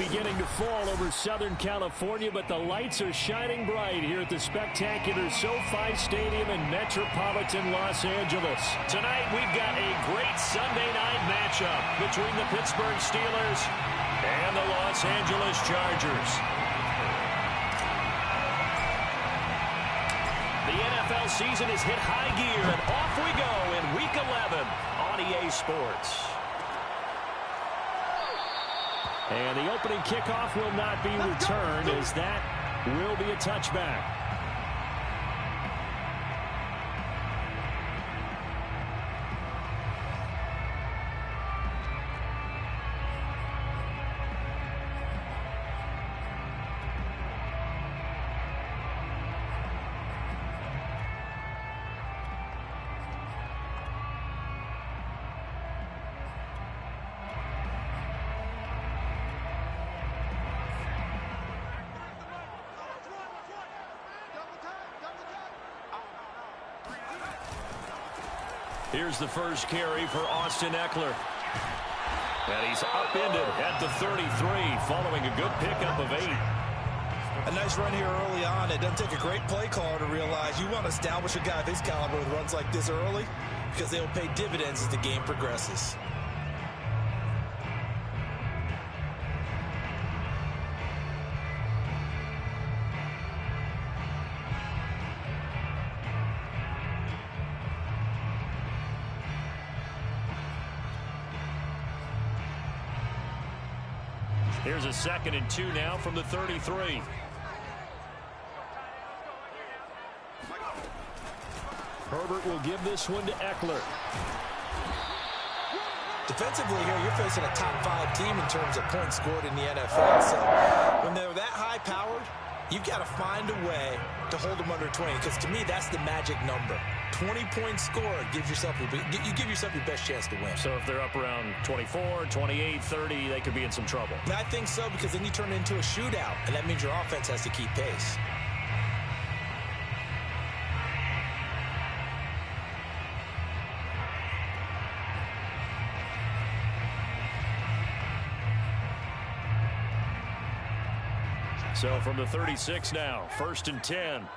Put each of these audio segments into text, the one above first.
beginning to fall over Southern California, but the lights are shining bright here at the spectacular SoFi Stadium in metropolitan Los Angeles. Tonight, we've got a great Sunday night matchup between the Pittsburgh Steelers and the Los Angeles Chargers. The NFL season has hit high gear, and off we go in Week 11 on EA Sports. And the opening kickoff will not be returned, as that will be a touchback. Here's the first carry for Austin Eckler. And he's upended at the 33 following a good pickup of 8. A nice run here early on. It doesn't take a great play caller to realize you want to establish a guy of his caliber with runs like this early, because they'll pay dividends as the game progresses. Here's a 2nd and 2 now from the 33. Herbert will give this one to Eckler. Defensively here, you're facing a top 5 team in terms of points scored in the NFL. So when they're that high-powered, you've got to find a way to hold them under 20, because to me, that's the magic number. 20 points scored gives yourself you give yourself your best chance to win. So if they're up around 24, 28, 30, they could be in some trouble. And I think so, because then you turn it into a shootout, and that means your offense has to keep pace. So from the 36 now, 1st and 10.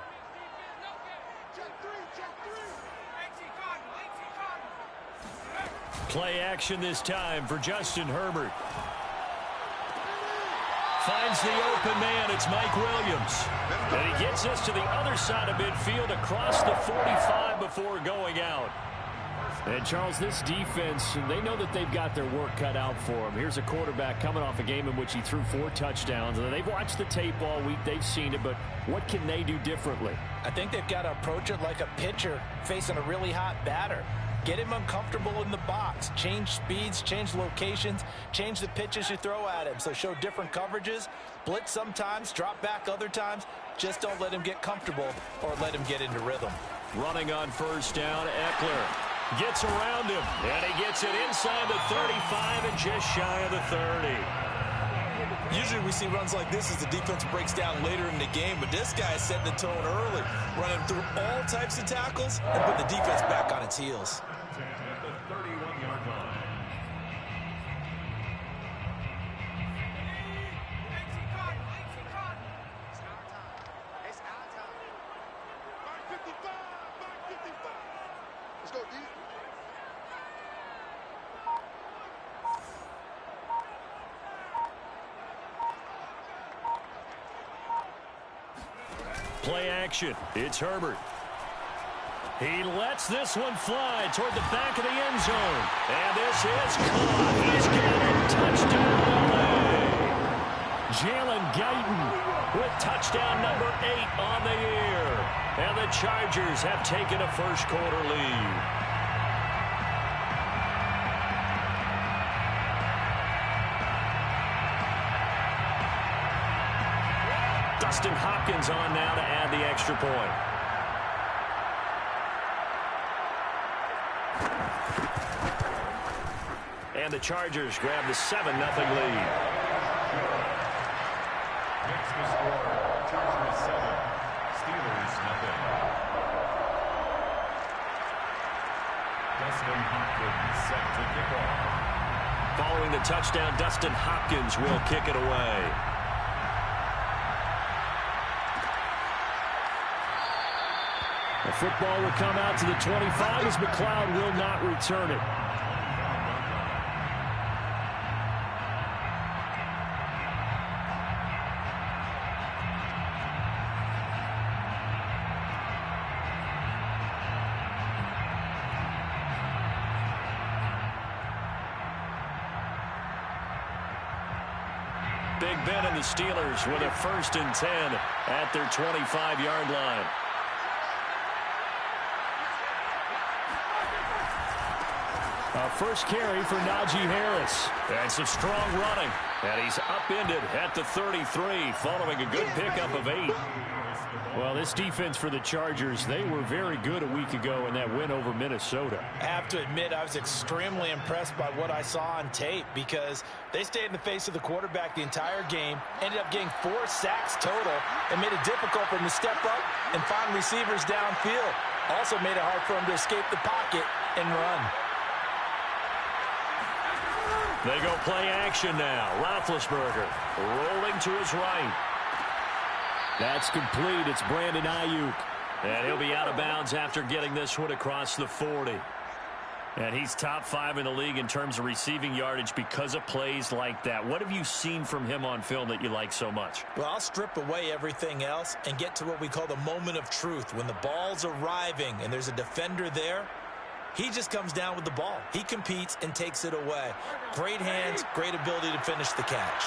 Play action this time for Justin Herbert. Finds the open man. It's Mike Williams. And he gets us to the other side of midfield across the 45 before going out. And, Charles, this defense, they know that they've got their work cut out for them. Here's a quarterback coming off a game in which he threw 4 touchdowns. And they've watched the tape all week. They've seen it. But what can they do differently? I think they've got to approach it like a pitcher facing a really hot batter. Get him uncomfortable in the box. Change speeds, change locations, change the pitches you throw at him. So show different coverages, blitz sometimes, drop back other times. Just don't let him get comfortable or let him get into rhythm. Running on 1st down, Eckler gets around him, and he gets it inside the 35 and just shy of the 30. Usually we see runs like this as the defense breaks down later in the game, but this guy is setting the tone early, running through all types of tackles and put the defense back on its heels. Play action. It's Herbert. He lets this one fly toward the back of the end zone. And this is caught. He's got it. Touchdown, LA. Jalen Guyton with touchdown number 8 on the year. And the Chargers have taken a first-quarter lead. Dustin Hopkins on now to add the extra point. And the Chargers grab the 7-0 lead. Next to score, Chargers 7, Steelers 0. Dustin Hopkins set to kick off. Following the touchdown, Dustin Hopkins will kick it away. The football will come out to the 25 as McLeod will not return it. Big Ben and the Steelers with a 1st and 10 at their 25-yard line. A first carry for Najee Harris. And some strong running. And he's upended at the 33 following a good pickup of 8. Well, this defense for the Chargers, they were very good a week ago in that win over Minnesota. I have to admit, I was extremely impressed by what I saw on tape because they stayed in the face of the quarterback the entire game, ended up getting 4 sacks total, and made it difficult for him to step up and find receivers downfield. Also made it hard for him to escape the pocket and run. They go play action now. Roethlisberger rolling to his right. That's complete. It's Brandon Ayuk. And he'll be out of bounds after getting this one across the 40. And he's top 5 in the league in terms of receiving yardage because of plays like that. What have you seen from him on film that you like so much? Well, I'll strip away everything else and get to what we call the moment of truth. When the ball's arriving and there's a defender there, he just comes down with the ball. He competes and takes it away. Great hands, great ability to finish the catch.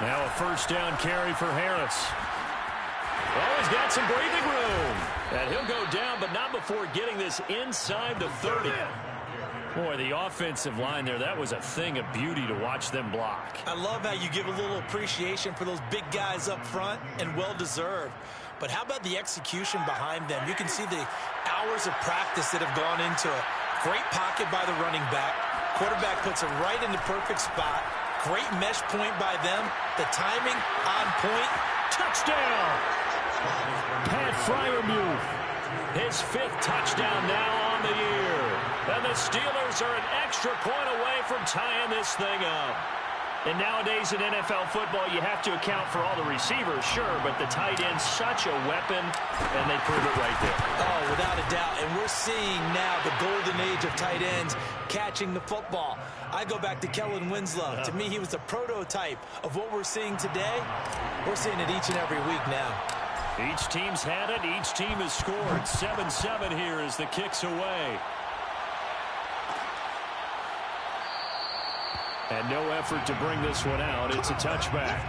Now a first down carry for Harris. Oh, he's got some breathing room. And he'll go down, but not before getting this inside the 30. Boy, the offensive line there, that was a thing of beauty to watch them block. I love how you give a little appreciation for those big guys up front, and well-deserved. But how about the execution behind them? You can see the hours of practice that have gone into it. Great pocket by the running back. Quarterback puts it right in the perfect spot. Great mesh point by them. The timing on point. Touchdown! Pat Freiermuth. His 5th touchdown now on the year. And the Steelers are an extra point away from tying this thing up. And nowadays in NFL football, you have to account for all the receivers, sure, but the tight end's such a weapon, and they prove it right there. Oh, without a doubt. And we're seeing now the golden age of tight ends catching the football. I go back to Kellen Winslow. To me, he was a prototype of what we're seeing today. We're seeing it each and every week now. Each team's had it. Each team has scored. 7-7 here as the kick's away. And no effort to bring this one out. It's a touchback.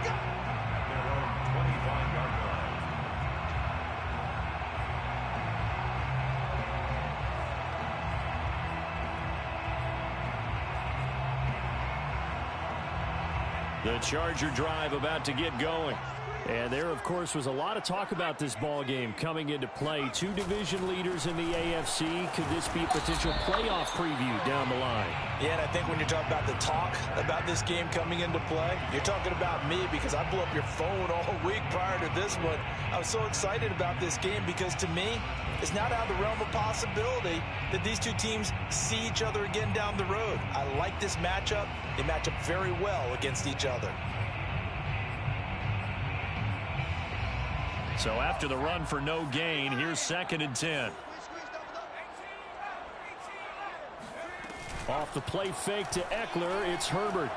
The Charger drive about to get going. And there, of course, was a lot of talk about this ball game coming into play. 2 division leaders in the AFC. Could this be a potential playoff preview down the line? Yeah, and I think when you're talking about the talk about this game coming into play, you're talking about me because I blew up your phone all week prior to this one. I was so excited about this game because, to me, it's not out of the realm of possibility that these two teams see each other again down the road. I like this matchup. They match up very well against each other. So after the run for no gain, here's 2nd and 10. Off the play fake to Eckler, it's Herbert.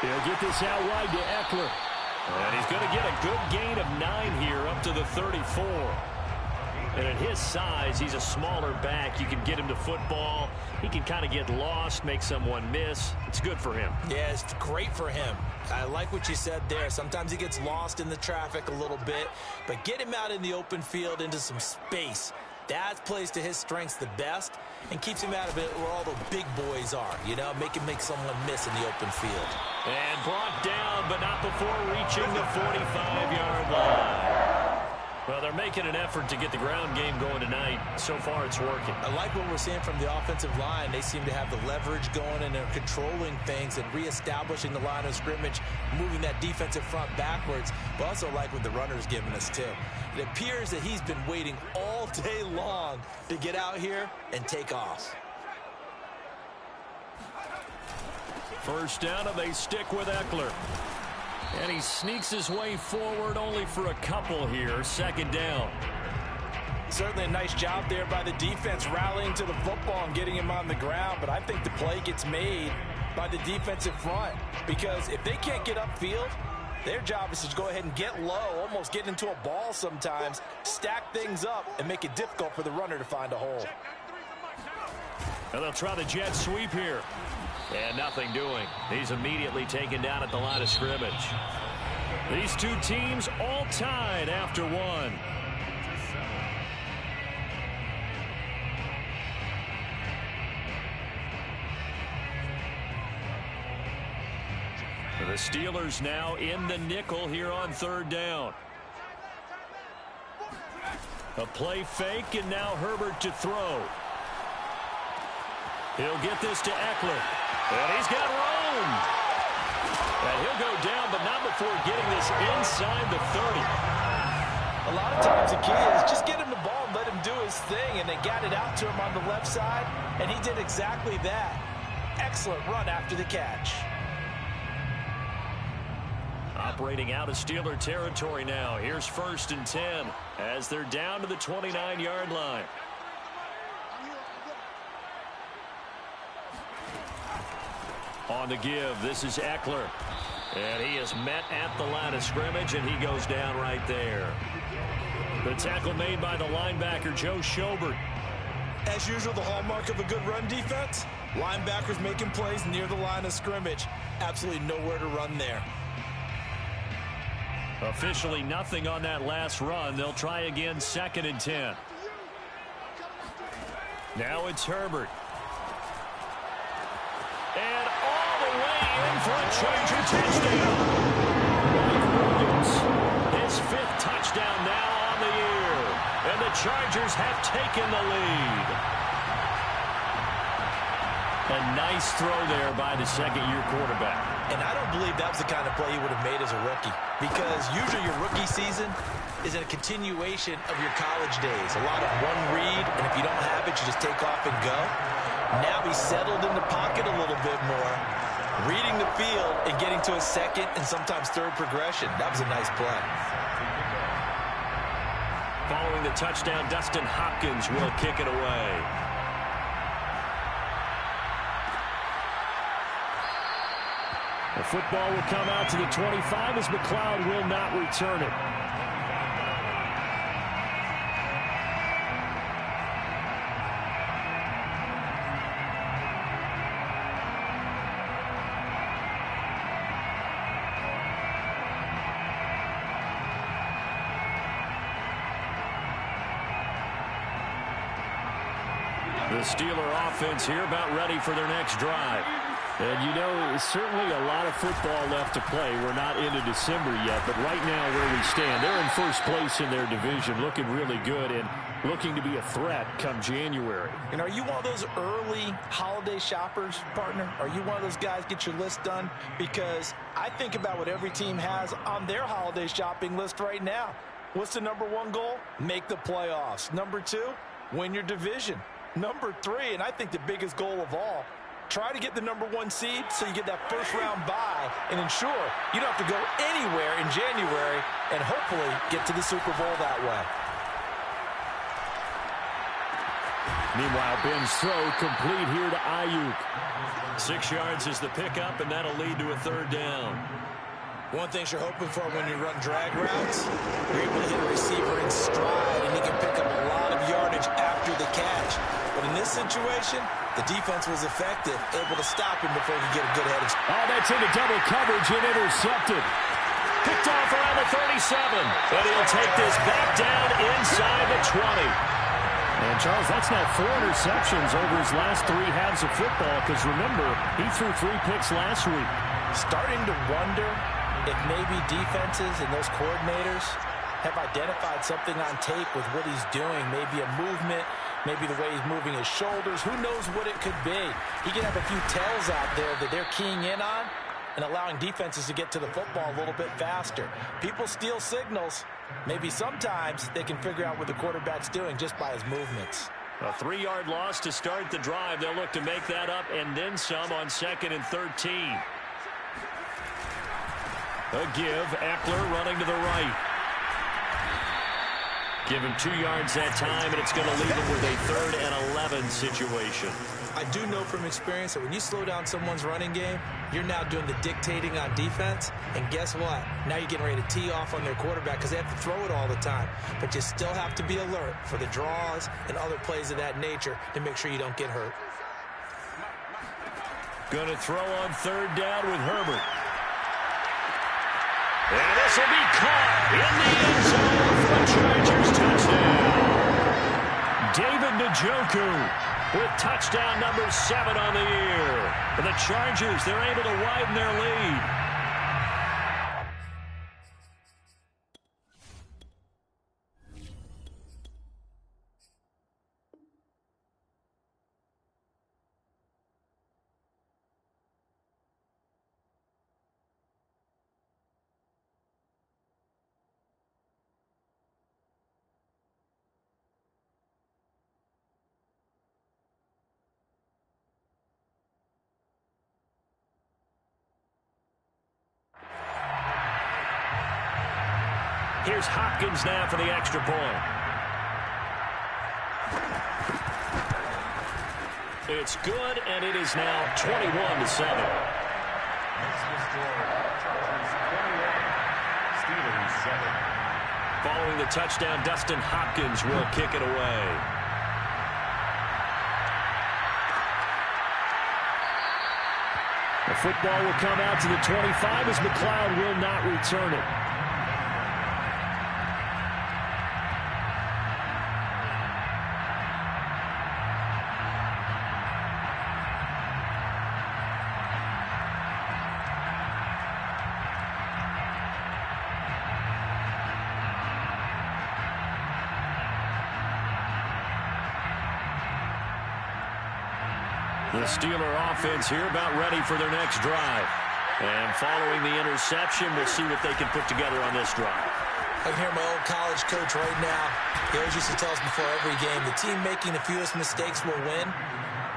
He'll get this out wide to Eckler. And he's going to get a good gain of 9 here up to the 34. And at his size, he's a smaller back. You can get him to football. He can kind of get lost, make someone miss. It's good for him. Yeah, it's great for him. I like what you said there. Sometimes he gets lost in the traffic a little bit, but get him out in the open field into some space. That plays to his strengths the best and keeps him out of it where all the big boys are, you know, make someone miss in the open field. And brought down, but not before reaching the 45-yard line. Well, they're making an effort to get the ground game going tonight. So far, it's working. I like what we're seeing from the offensive line. They seem to have the leverage going, and they're controlling things and reestablishing the line of scrimmage, moving that defensive front backwards. But also like what the runner's giving us, too. It appears that he's been waiting all day long to get out here and take off. First down, and they stick with Eckler. And he sneaks his way forward only for a couple here. Second down. Certainly a nice job there by the defense rallying to the football and getting him on the ground. But I think the play gets made by the defensive front. Because if they can't get upfield, their job is to go ahead and get low, almost get into a ball sometimes, stack things up, and make it difficult for the runner to find a hole. And they'll try the jet sweep here. And nothing doing. He's immediately taken down at the line of scrimmage. These two teams all tied after one. The Steelers now in the nickel here on third down. A play fake, and now Herbert to throw. He'll get this to Eckler. And he's got room. And he'll go down, but not before getting this inside the 30. A lot of times the key is just get him the ball and let him do his thing, and they got it out to him on the left side, and he did exactly that. Excellent run after the catch. Operating out of Steeler territory now. Here's 1st and 10 as they're down to the 29-yard line. On the give, this is Eckler. And he is met at the line of scrimmage, and he goes down right there. The tackle made by the linebacker, Joe Schobert. As usual, the hallmark of a good run defense, linebackers making plays near the line of scrimmage. Absolutely nowhere to run there. Officially nothing on that last run. They'll try again, 2nd and 10. Now it's Herbert. And all the way in for a Charger touchdown. Mike Williams, his 5th touchdown now on the year. And the Chargers have taken the lead. A nice throw there by the second-year quarterback. And I don't believe that was the kind of play he would have made as a rookie. Because usually your rookie season is a continuation of your college days. A lot of one read, and if you don't have it, you just take off and go. Now he's settled in the pocket a little bit more, reading the field and getting to a second and sometimes third progression. That was a nice play. Following the touchdown, Dustin Hopkins will kick it away. The football will come out to the 25 as McLeod will not return it. The Steeler offense here about ready for their next drive. And, you know, certainly a lot of football left to play. We're not into December yet, but right now where we stand, they're in first place in their division, looking really good and looking to be a threat come January. And are you one of those early holiday shoppers, partner? Are you one of those guys get your list done? Because I think about what every team has on their holiday shopping list right now. What's the #1 goal? Make the playoffs. #2, win your division. #3, and I think the biggest goal of all, try to get the #1 seed so you get that first-round bye and ensure you don't have to go anywhere in January and hopefully get to the Super Bowl that way. Meanwhile, Ben's throw complete here to Ayuk. 6 yards is the pickup, and that'll lead to a 3rd down. One thing you're hoping for when you run drag routes, you're able to hit a receiver in stride, and he can pick up a lot of yardage after the catch. But in this situation, the defense was effective, able to stop him before he could get a good head of steam. Oh, that's into double coverage and intercepted. Picked off around the 37. But he'll take this back down inside the 20. And, Charles, that's now 4 interceptions over his last 3 halves of football because, remember, he threw 3 picks last week. Starting to wonder if maybe defenses and those coordinators have identified something on tape with what he's doing. Maybe a movement, maybe the way he's moving his shoulders. Who knows what it could be? He can have a few tells out there that they're keying in on and allowing defenses to get to the football a little bit faster. People steal signals. Maybe sometimes they can figure out what the quarterback's doing just by his movements. A 3-yard loss to start the drive. They'll look to make that up and then some on 2nd and 13. A give. Eckler running to the right. Give him 2 yards that time, and it's going to leave him with a 3rd and 11 situation. I do know from experience that when you slow down someone's running game, you're now doing the dictating on defense. And guess what? Now you're getting ready to tee off on their quarterback because they have to throw it all the time. But you still have to be alert for the draws and other plays of that nature to make sure you don't get hurt. Going to throw on 3rd down with Herbert. And this will be caught in the end zone for a Chargers touchdown. David Njoku with touchdown number 7 on the year. And the Chargers, they're able to widen their lead. Here's Hopkins now for the extra point. It's good, and it is now 21-7. Following the touchdown, Dustin Hopkins will kick it away. The football will come out to the 25 as McLeod will not return it. The Steeler offense here about ready for their next drive. And following the interception, we'll see what they can put together on this drive. I can hear my old college coach right now. He always used to tell us before every game, the team making the fewest mistakes will win.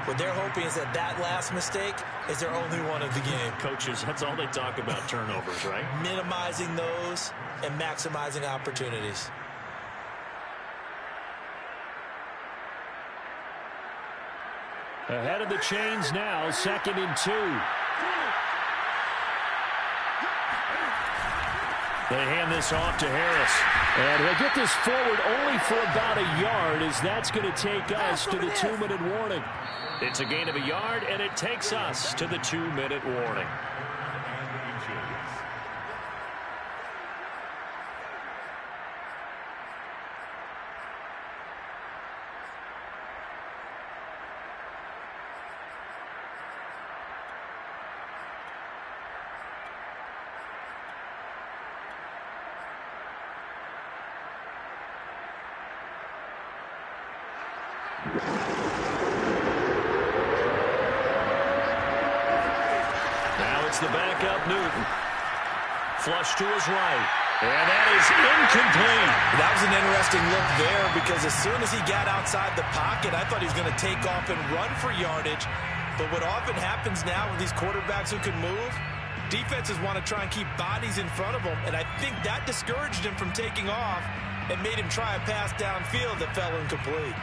What they're hoping is that that last mistake is their only one of the game. Coaches, that's all they talk about, turnovers, right? Minimizing those and maximizing opportunities. Ahead of the chains now, 2nd and 2. They hand this off to Harris. And he'll get this forward only for about a yard, as that's going to take us to the 2-minute warning. It's a gain of a yard, and it takes us to the 2-minute warning. Now it's the backup, Newton. Flush to his right. And that is incomplete. That was an interesting look there because as soon as he got outside the pocket, I thought he was going to take off and run for yardage. But what often happens now with these quarterbacks who can move, defenses want to try and keep bodies in front of them. And I think that discouraged him from taking off and made him try a pass downfield that fell incomplete.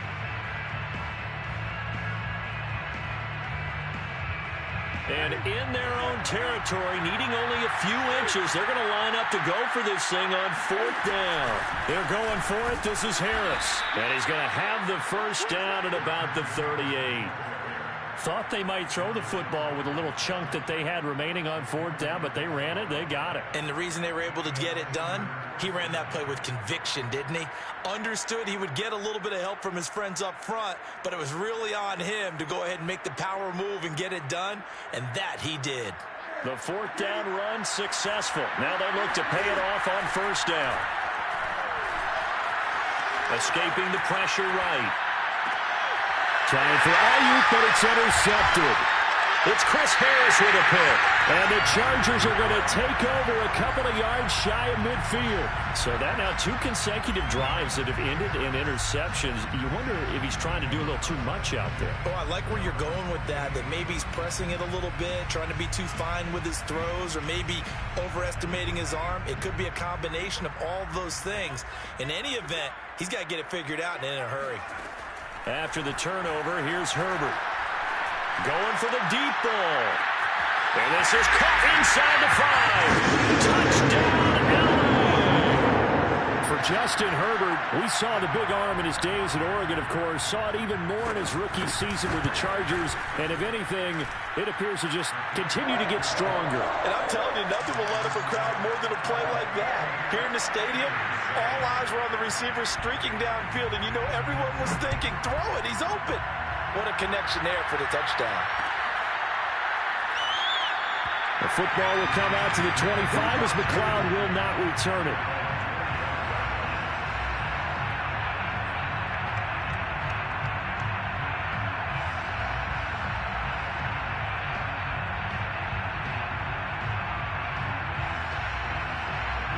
And in their own territory, needing only a few inches, they're going to line up to go for this thing on 4th down. They're going for it. This is Harris. And he's going to have the first down at about the 38. Thought they might throw the football with a little chunk that they had remaining on 4th down, but they ran it. They got it. And the reason they were able to get it done, he ran that play with conviction, didn't he? Understood he would get a little bit of help from his friends up front, but it was really on him to go ahead and make the power move and get it done, and that he did. The 4th down run successful. Now they look to pay it off on 1st down. Escaping the pressure right. Trying for Ayuk, but it's intercepted. It's Chris Harris with a pick. And the Chargers are going to take over a couple of yards shy of midfield. So that now 2 consecutive drives that have ended in interceptions. You wonder if he's trying to do a little too much out there. Oh, I like where you're going with that maybe he's pressing it a little bit, trying to be too fine with his throws, or maybe overestimating his arm. It could be a combination of all those things. In any event, he's got to get it figured out and in a hurry. After the turnover, here's Herbert. Going for the deep ball. And this is caught inside the 5. Touchdown, LA! For Justin Herbert, we saw the big arm in his days at Oregon, of course. Saw it even more in his rookie season with the Chargers. And if anything, it appears to just continue to get stronger. And I'm telling you, nothing will let up a crowd more than a play like that. Here in the stadium, all eyes were on the receiver streaking downfield, and you know everyone was thinking, throw it, he's open. What a connection there for the touchdown. The football will come out to the 25 as McLeod will not return it.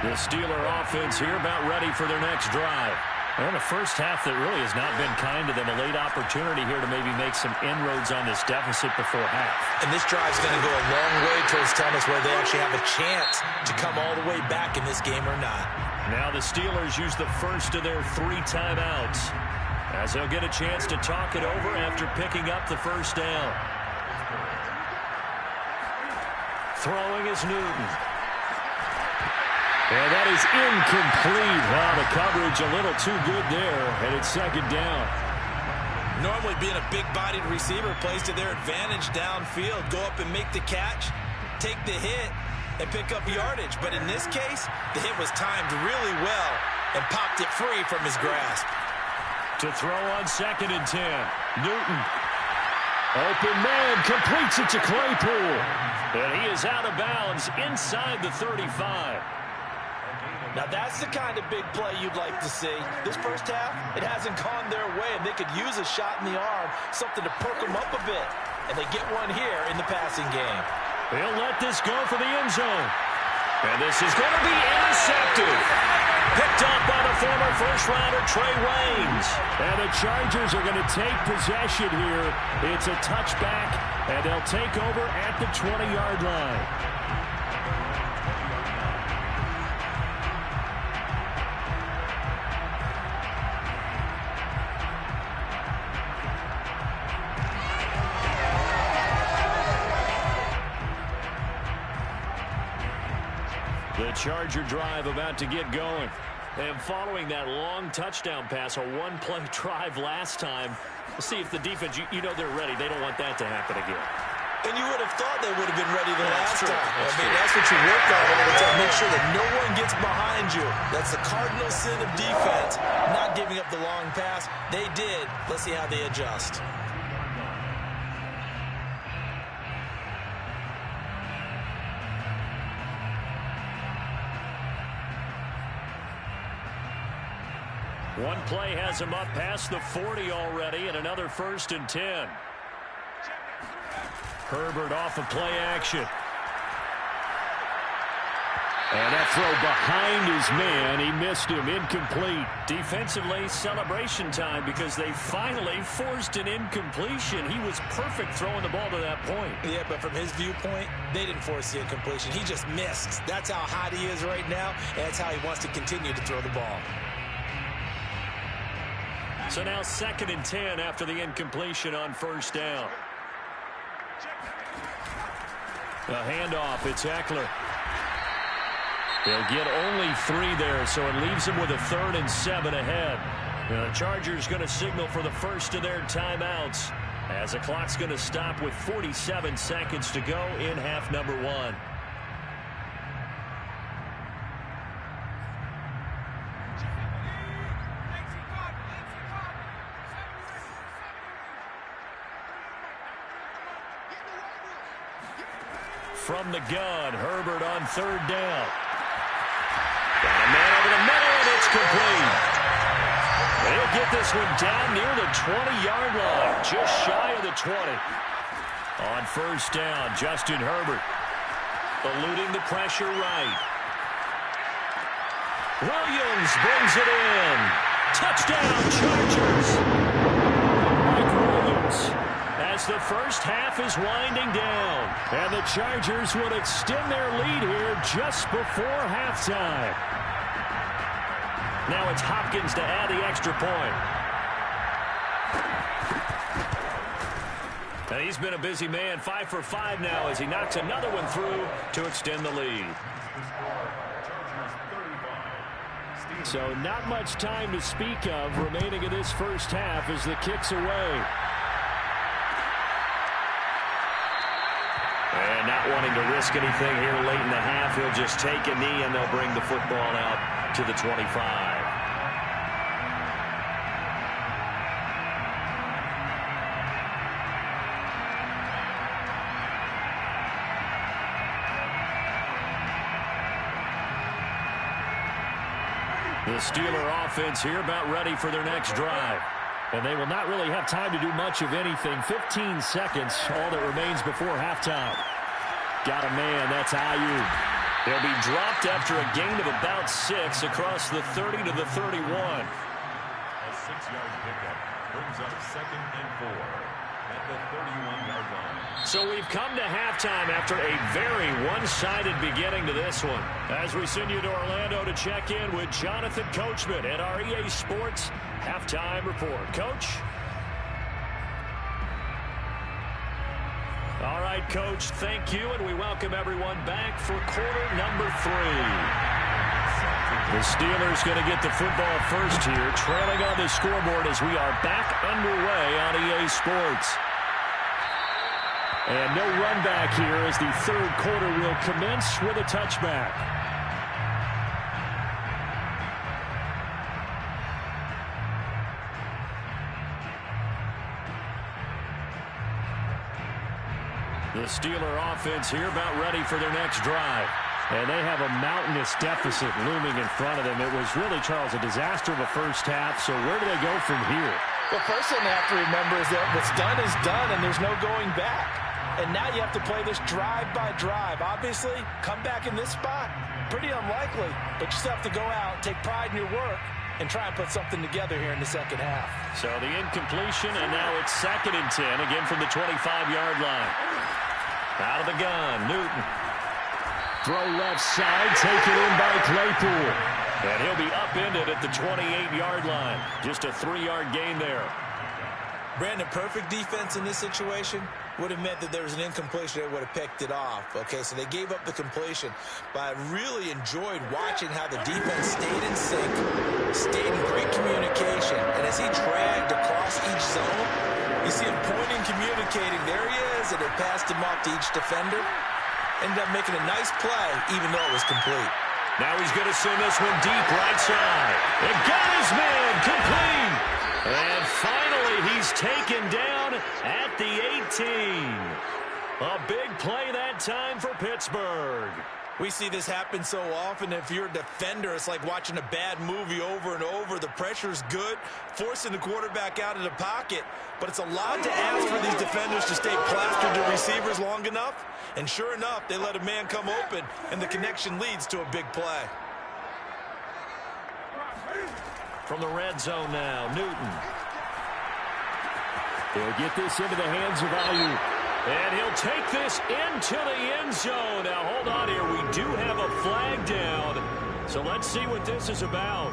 The Steeler offense here about ready for their next drive. And a first half that really has not been kind to them. A late opportunity here to maybe make some inroads on this deficit before half. And this drive's going to go a long way towards telling us whether they actually have a chance to come all the way back in this game or not. Now the Steelers use the first of their 3 timeouts, as they'll get a chance to talk it over after picking up the first down. Throwing is Newton. And that is incomplete. Wow, the coverage a little too good there, and it's second down. Normally being a big-bodied receiver plays to their advantage downfield. Go up and make the catch, take the hit, and pick up yardage. But in this case, the hit was timed really well and popped it free from his grasp. To throw on 2nd and 10. Newton. Open man, completes it to Claypool. And he is out of bounds inside the 35. Now that's the kind of big play you'd like to see. This first half, it hasn't gone their way, and they could use a shot in the arm, something to perk them up a bit. And they get one here in the passing game. He'll let this go for the end zone. And this is going to be intercepted. Picked up by the former first-rounder Trey Waynes. And the Chargers are going to take possession here. It's a touchback, and they'll take over at the 20-yard line. The Charger drive about to get going. And following that long touchdown pass, a one-play drive last time, we'll see if the defense, you know they're ready. They don't want that to happen again. And you would have thought they would have been ready the last time. That's what you work on all the time. Make sure that no one gets behind you. That's the cardinal sin of defense, not giving up the long pass. They did. Let's see how they adjust. One play has him up past the 40 already, and another 1st and 10. Herbert off of play action. And that throw behind his man. He missed him. Incomplete. Defensively, celebration time because they finally forced an incompletion. He was perfect throwing the ball to that point. Yeah, but from his viewpoint, they didn't force the incompletion. He just missed. That's how hot he is right now, and that's how he wants to continue to throw the ball. So now 2nd and 10 after the incompletion on 1st down. A handoff, it's Eckler. They'll get only 3 there, so it leaves them with a 3rd and 7 ahead. Now the Chargers going to signal for the first of their timeouts as the clock's going to stop with 47 seconds to go in half number 1. From the gun, Herbert on 3rd down. Got a man over the middle, and it's complete. And he'll get this one down near the 20-yard line, just shy of the 20. On first down, Justin Herbert eluding the pressure right. Williams brings it in. Touchdown, Chargers. Mike Williams, as the first half is winding down. And the Chargers will extend their lead here just before halftime. Now it's Hopkins to add the extra point. And he's been a busy man, 5 for 5 now as he knocks another one through to extend the lead. So not much time to speak of remaining in this first half as the kick's away. And not wanting to risk anything here late in the half, he'll just take a knee and they'll bring the football out to the 25. The Steeler offense here about ready for their next drive. And they will not really have time to do much of anything. 15 seconds, all that remains before halftime. Got a man, that's Ayuk. He'll be dropped after a gain of about 6 across the 30 to the 31. A 6-yard pickup brings up 2nd and 4 at the 31-yard line. So we've come to halftime after a very one-sided beginning to this one. As we send you to Orlando to check in with Jonathan Coachman at our EA Sports Halftime Report. Coach? All right, Coach, thank you, and we welcome everyone back for quarter number 3. The Steelers going to get the football first here, trailing on the scoreboard as we are back underway on EA Sports. And no run back here as the third quarter will commence with a touchback. The Steeler offense here about ready for their next drive. And they have a mountainous deficit looming in front of them. It was really, Charles, a disaster of a first half. So where do they go from here? Well, first thing they have to remember is that what's done is done, and there's no going back. And now you have to play this drive by drive. Obviously, come back in this spot, pretty unlikely. But you still have to go out, take pride in your work, and try and put something together here in the second half. So the incompletion, and now it's 2nd and 10, again from the 25-yard line. Out of the gun, Newton. Throw left side, taken in by Claypool. And he'll be upended at the 28-yard line. Just a 3-yard gain there. Brandon, perfect defense in this situation would have meant that there was an incompletion. They would have picked it off. Okay, so they gave up the completion. But I really enjoyed watching how the defense stayed in sync, stayed in great communication. And as he dragged across each zone, you see him pointing, communicating. There he is, and it passed him off to each defender. Ended up making a nice play, even though it was complete. Now he's going to send this one deep right side. And got his man complete. And finally, he's taken down at the 18. A big play that time for Pittsburgh. We see this happen so often. If you're a defender, it's like watching a bad movie over and over. The pressure's good, forcing the quarterback out of the pocket. But it's a lot to ask for these defenders to stay plastered to receivers long enough. And sure enough, they let a man come open, and the connection leads to a big play. From the red zone now, Newton. He'll get this into the hands of Ayuk. And he'll take this into the end zone. Now, hold on here. We do have a flag down. So let's see what this is about.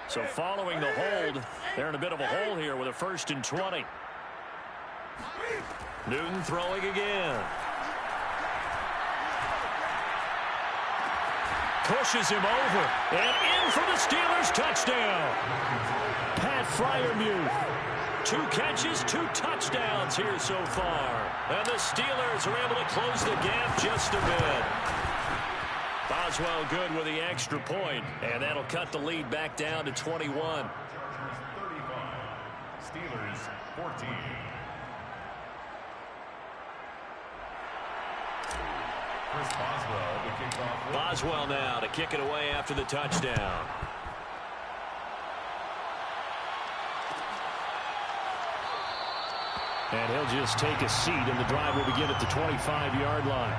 So following the hold, they're in a bit of a hole here with a 1st and 20. Newton throwing again. Pushes him over, and in for the Steelers touchdown. Pat Freiermuth. 2 catches, 2 touchdowns here so far. And the Steelers are able to close the gap just a bit. Boswell good with the extra point, and that'll cut the lead back down to 21. 35. Steelers 14. Chris Boswell to kick off. Boswell now to kick it away after the touchdown. And he'll just take a seat, and the drive will begin at the 25-yard line.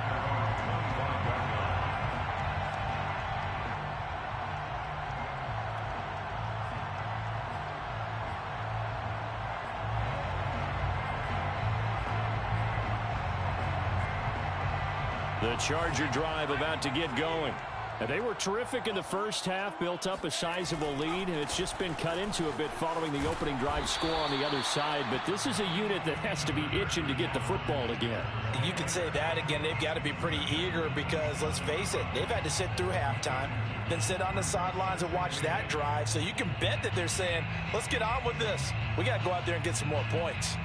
The Charger drive about to get going. And they were terrific in the first half, built up a sizable lead, and it's just been cut into a bit following the opening drive score on the other side. But this is a unit that has to be itching to get the football again. You could say that again. They've got to be pretty eager because, let's face it, they've had to sit through halftime, then sit on the sidelines and watch that drive. So you can bet that they're saying, let's get on with this. We got to go out there and get some more points.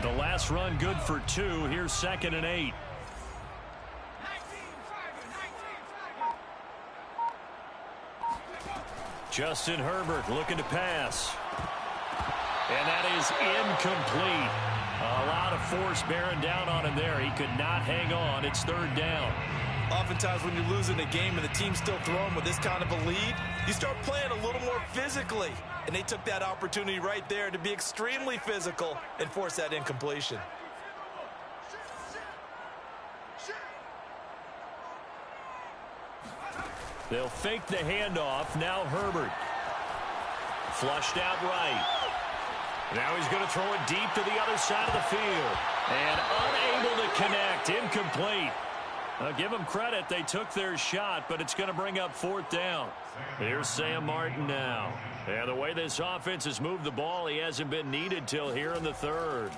The last run good for 2. Here's 2nd and 8. Justin Herbert looking to pass. And that is incomplete. A lot of force bearing down on him there. He could not hang on. It's 3rd down. Oftentimes when you're losing a game and the team's still throwing with this kind of a lead, you start playing a little more physically. And they took that opportunity right there to be extremely physical and force that incompletion. They'll fake the handoff. Now Herbert. Flushed out right. Now he's going to throw it deep to the other side of the field. And unable to connect. Incomplete. Give them credit. They took their shot, but it's going to bring up 4th down. Here's Sam Martin now. And the way this offense has moved the ball, he hasn't been needed till here in the 3rd.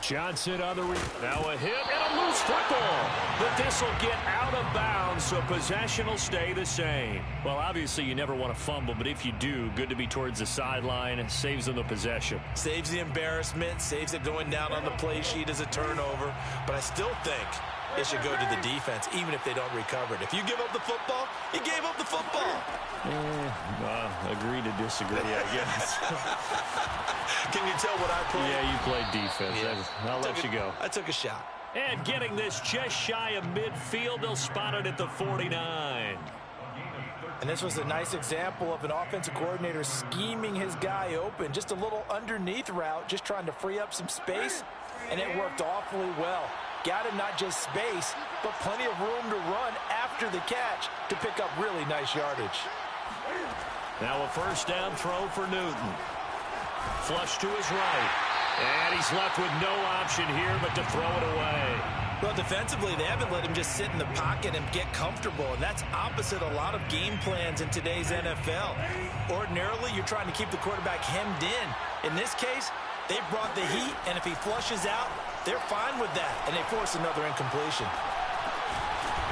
Johnson on the now a hit and a loose football. But this will get out of bounds, so possession will stay the same. Well, obviously you never want to fumble, but if you do, good to be towards the sideline. It saves them the possession. Saves the embarrassment, saves it going down on the play sheet as a turnover. But I still think it should go to the defense, even if they don't recover it. If you give up the football, you gave up the football. Agree to disagree, I guess. Can you tell what I played? Yeah, you played defense. Yeah. I'll let you go. I took a shot. And getting this just shy of midfield, they'll spot it at the 49. And this was a nice example of an offensive coordinator scheming his guy open. Just a little underneath route, just trying to free up some space, and it worked awfully well. Got him not just space, but plenty of room to run after the catch to pick up really nice yardage. Now a 1st down throw for Newton. Flush to his right. And he's left with no option here but to throw it away. Well, defensively, they haven't let him just sit in the pocket and get comfortable, and that's opposite a lot of game plans in today's NFL. Ordinarily, you're trying to keep the quarterback hemmed in. In this case, they brought the heat, and if he flushes out, they're fine with that, and they force another incompletion.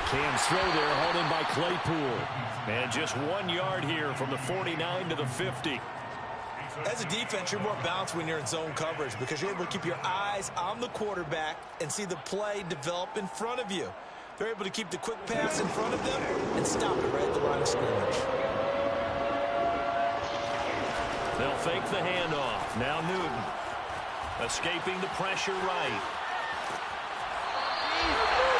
Cam's throw there held in by Claypool. And just 1 yard here from the 49 to the 50. As a defense, you're more balanced when you're in zone coverage because you're able to keep your eyes on the quarterback and see the play develop in front of you. They're able to keep the quick pass in front of them and stop it right at the line of scrimmage. They'll fake the handoff. Now Newton. Escaping the pressure right.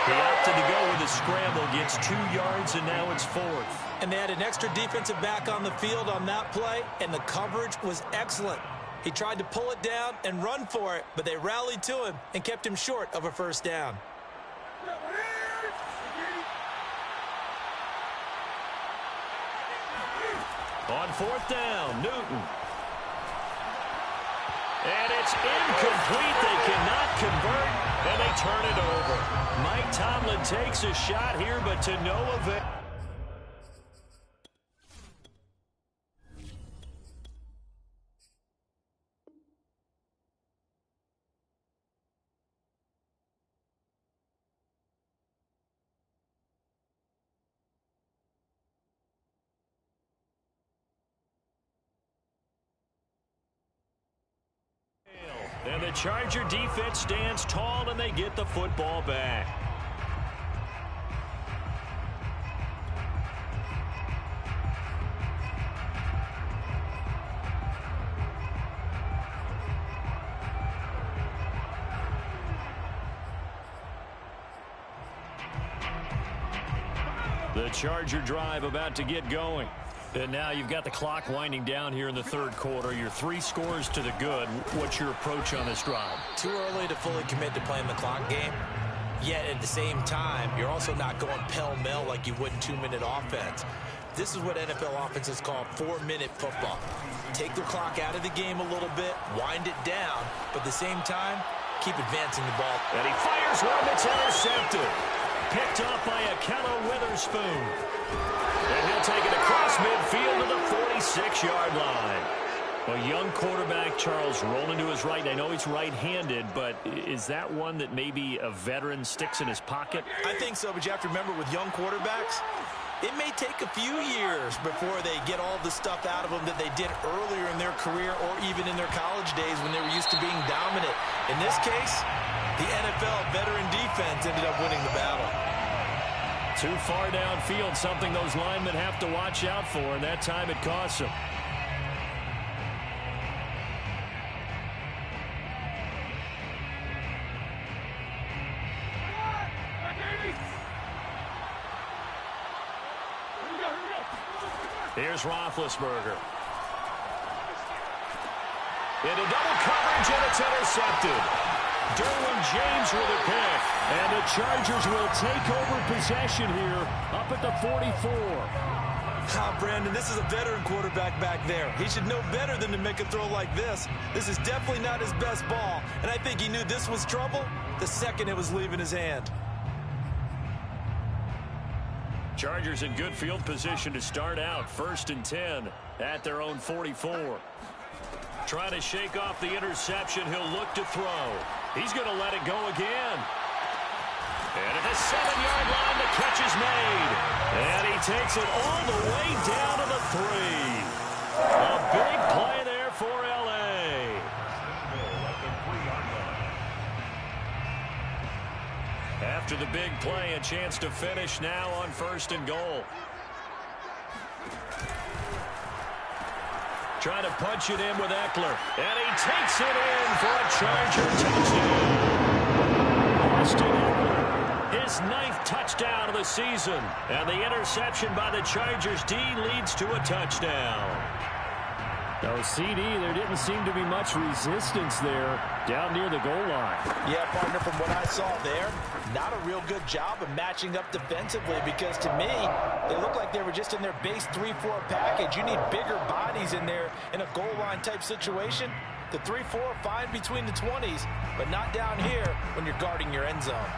He opted to go with a scramble, gets 2 yards, and now it's 4th. And they had an extra defensive back on the field on that play, and the coverage was excellent. He tried to pull it down and run for it, but they rallied to him and kept him short of a 1st down. On 4th down, Newton. And it's incomplete. They cannot convert, and they turn it over. Mike Tomlin takes a shot here, but to no avail. And the Charger defense stands tall, and they get the football back. The Charger drive about to get going. And now you've got the clock winding down here in the third quarter. Your 3 scores to the good. What's your approach on this drive? Too early to fully commit to playing the clock game. Yet at the same time, you're also not going pell-mell like you would in 2-minute offense. This is what NFL offenses call 4-minute football. Take the clock out of the game a little bit, wind it down, but at the same time, keep advancing the ball. And he fires one that's intercepted. Picked off by Akello Witherspoon. And he'll take it across midfield to the 46-yard line. A young quarterback, Charles, rolling to his right. I know he's right-handed, but is that one that maybe a veteran sticks in his pocket? I think so, but you have to remember with young quarterbacks, it may take a few years before they get all the stuff out of them that they did earlier in their career or even in their college days when they were used to being dominant. In this case, the NFL veteran defense ended up winning the battle. Too far downfield, something those linemen have to watch out for, and that time it costs them. Here's Roethlisberger. Into double coverage, and it's intercepted. Derwin James with a pick. And the Chargers will take over possession here up at the 44. Brandon, this is a veteran quarterback back there. He should know better than to make a throw like this. This is definitely not his best ball, and I think he knew this was trouble the second it was leaving his hand. Chargers in good field position to start out. 1st and 10 at their own 44. Trying to shake off the interception. He'll look to throw. He's going to let it go again. And at the 7-yard line, the catch is made. And he takes it all the way down to the 3. A big play there for L.A. After the big play, a chance to finish now on 1st and goal. Trying to punch it in with Eckler. And he takes it in for a Charger touchdown. Austin Eckler, his 9th touchdown of the season. And the interception by the Chargers D leads to a touchdown. No, CD, there didn't seem to be much resistance there down near the goal line. Yeah, partner, from what I saw there, not a real good job of matching up defensively because to me, they look like they were just in their base 3-4 package. You need bigger bodies in there in a goal line type situation. The 3-4 fine between the 20s, but not down here when you're guarding your end zone.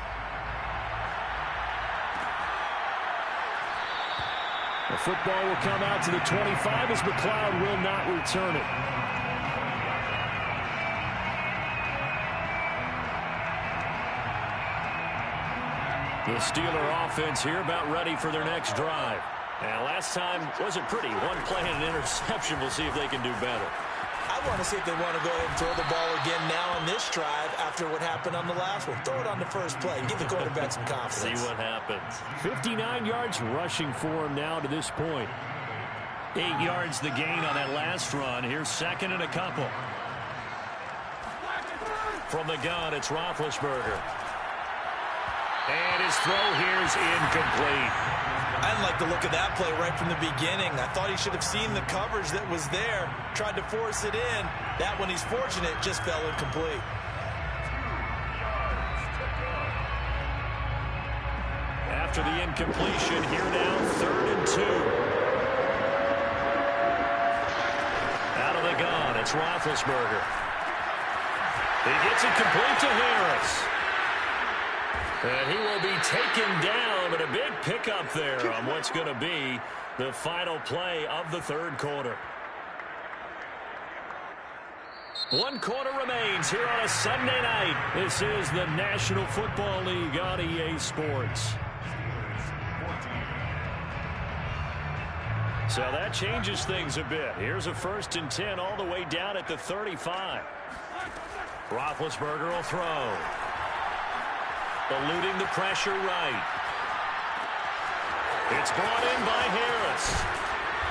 The football will come out to the 25 as McLeod will not return it. The Steeler offense here about ready for their next drive. And last time wasn't pretty. One play and an interception. We'll see if they can do better. I want to see if they want to go ahead and throw the ball again now on this drive after what happened on the last one. Throw it on the first play. Give the quarterback some confidence. See what happens. 59 yards rushing for him now to this point. 8 yards the gain on that last run. Here's 2nd and a couple. From the gun, it's Roethlisberger. And his throw here is incomplete. I didn't like the look of that play right from the beginning. I thought he should have seen the coverage that was there, tried to force it in. That one, he's fortunate, just fell incomplete. After the incompletion, here now, 3rd and 2. Out of the gun, it's Roethlisberger. He gets it complete to Harris. And he will be taken down, but a big pickup there on what's going to be the final play of the third quarter. 1 quarter remains here on a Sunday night. This is the National Football League on EA Sports. So that changes things a bit. Here's a 1st and 10 all the way down at the 35. Roethlisberger will throw. Eluding the pressure right. It's brought in by Harris.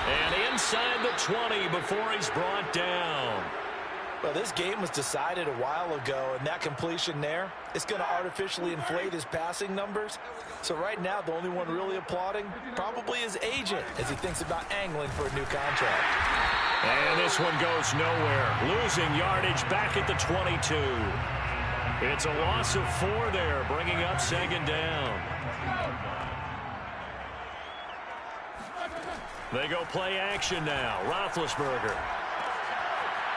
And inside the 20 before he's brought down. Well, this game was decided a while ago, and that completion there, it's going to artificially inflate his passing numbers. So right now, the only one really applauding probably his agent as he thinks about angling for a new contract. And this one goes nowhere. Losing yardage back at the 22. It's a loss of 4 there, bringing up second down. They go play action now. Roethlisberger.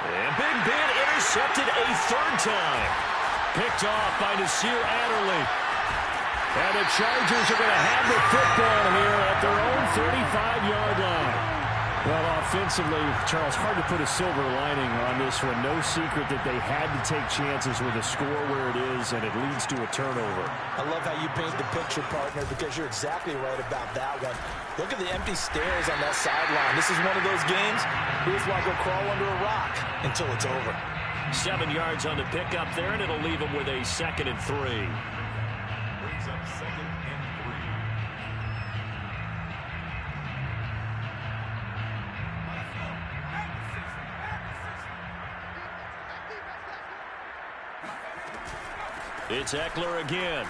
And Big Ben intercepted a 3rd time. Picked off by Nasir Adderley. And the Chargers are going to have the football here at their own 35-yard line. Well, offensively, Charles, hard to put a silver lining on this one. No secret that they had to take chances with a score where it is, and it leads to a turnover. I love how you paint the picture, partner, because you're exactly right about that one. Look at the empty stairs on that sideline. This is one of those games you just want to go crawl under a rock until it's over. 7 yards on the pickup there, and it'll leave them with a 2nd and 3. Brings up 2nd and 3. It's Eckler again.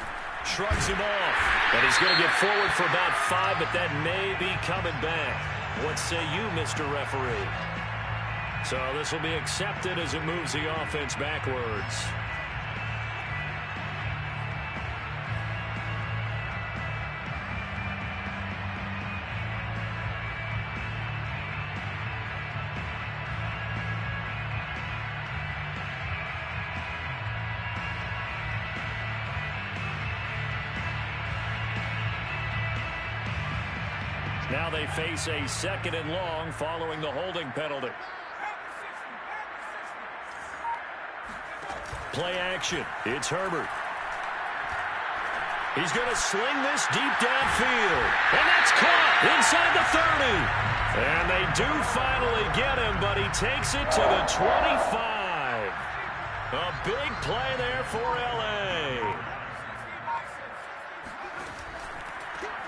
Shrugs him off. And he's going to get forward for about 5, but that may be coming back. What say you, Mr. Referee? So this will be accepted as it moves the offense backwards. Now they face a 2nd and long following the holding penalty. Play action. It's Herbert. He's going to sling this deep downfield. And that's caught inside the 30. And they do finally get him, but he takes it to the 25. A big play there for L.A.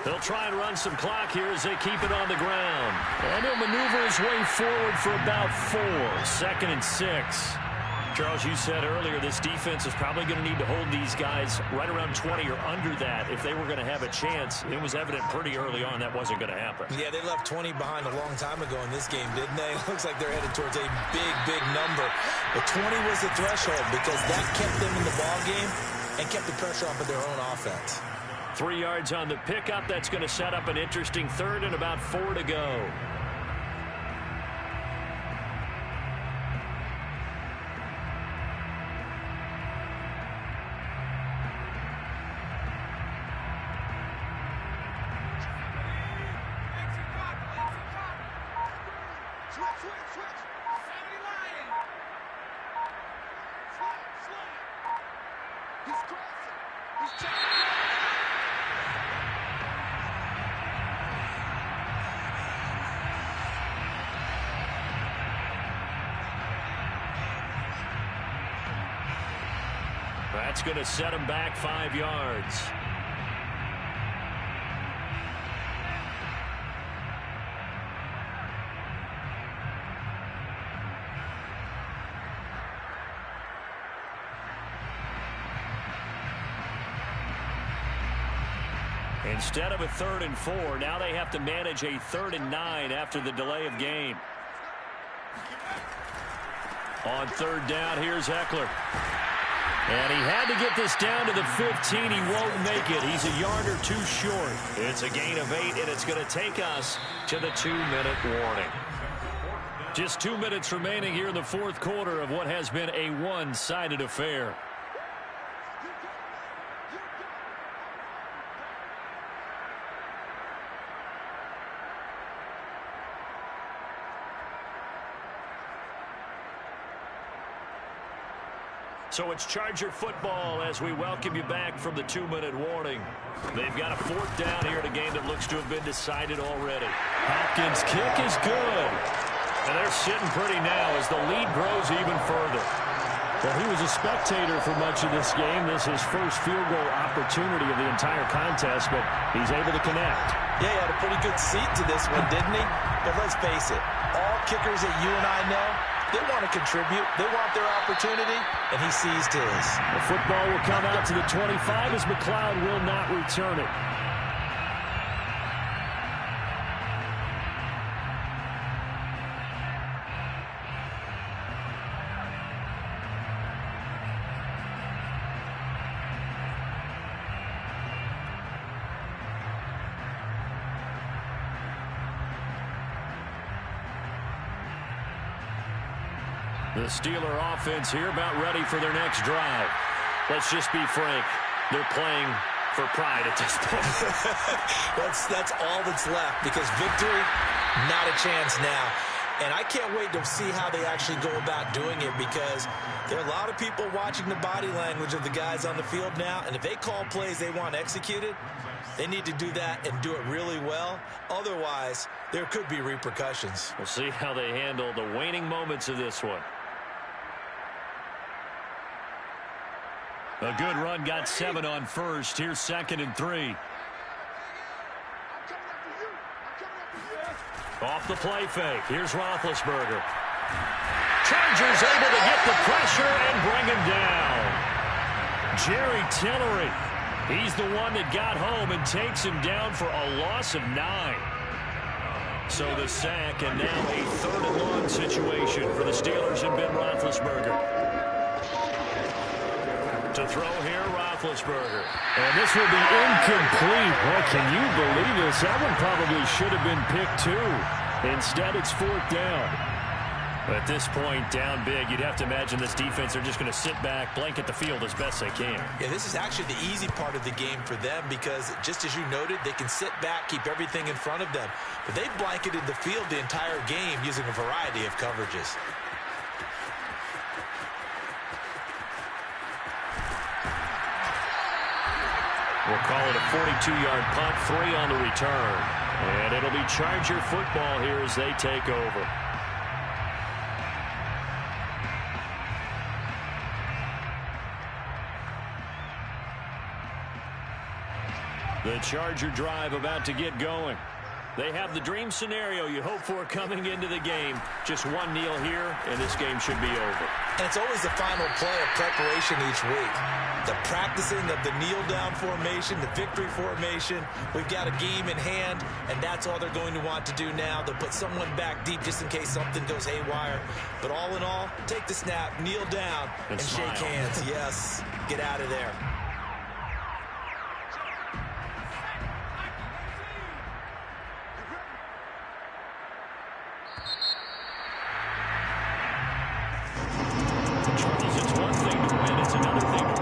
They'll try and run some clock here as they keep it on the ground. And he'll maneuver his way forward for about 4. 2nd and 6. Charles, you said earlier this defense is probably going to need to hold these guys right around 20 or under that if they were going to have a chance. It was evident pretty early on that wasn't going to happen. Yeah, they left 20 behind a long time ago in this game, didn't they? It looks like they're headed towards a big, big number. But 20 was the threshold because that kept them in the ball game and kept the pressure off of their own offense. 3 yards on the pickup. That's going to set up an interesting 3rd and about 4 to go. That's going to set him back 5 yards. Instead of a 3rd and 4, now they have to manage a 3rd and 9 after the delay of game. On 3rd down, here's Eckler. And he had to get this down to the 15. He won't make it. He's a yard or 2 short. It's a gain of 8, and it's going to take us to the 2-minute warning. Just 2 minutes remaining here in the 4th quarter of what has been a one-sided affair. So it's Charger football as we welcome you back from the 2-minute warning. They've got a 4th down here in a game that looks to have been decided already. Hopkins' kick is good. And they're sitting pretty now as the lead grows even further. Well, he was a spectator for much of this game. This is his first field goal opportunity of the entire contest, but he's able to connect. Yeah, he had a pretty good seat to this one, didn't he? But let's face it, all kickers that you and I know, they want to contribute. They want their opportunity, and he seized his. The football will come out to the 25 as McLeod will not return it. The Steeler offense here about ready for their next drive. Let's just be frank. They're playing for pride at this point. That's all that's left because victory, not a chance now. And I can't wait to see how they actually go about doing it because there are a lot of people watching the body language of the guys on the field now. And if they call plays they want executed, they need to do that and do it really well. Otherwise, there could be repercussions. We'll see how they handle the waning moments of this one. A good run, got 7 on first. Here's 2nd and 3. Off the play fake. Here's Roethlisberger. Chargers able to get the pressure and bring him down. Jerry Tillery. He's the one that got home and takes him down for a loss of 9. So the sack and now a 3rd and long situation for the Steelers and Ben Roethlisberger. To throw here, Roethlisberger. And this will be incomplete. Boy, can you believe this? That one probably should have been picked too. Instead, it's 4th down. At this point, down big, you'd have to imagine this defense are just going to sit back, blanket the field as best they can. Yeah, this is actually the easy part of the game for them because, just as you noted, they can sit back, keep everything in front of them. But they've blanketed the field the entire game using a variety of coverages. We'll call it a 42-yard punt, 3 on the return. And it'll be Charger football here as they take over. The Charger drive about to get going. They have the dream scenario you hope for coming into the game. Just one kneel here, and this game should be over. And it's always the final play of preparation each week. The practicing of the kneel-down formation, the victory formation. We've got a game in hand, and that's all they're going to want to do now. They'll put someone back deep just in case something goes haywire. But all in all, take the snap, kneel down, and shake hands. Yes, get out of there. Charles, it's one thing to win, it's another thing to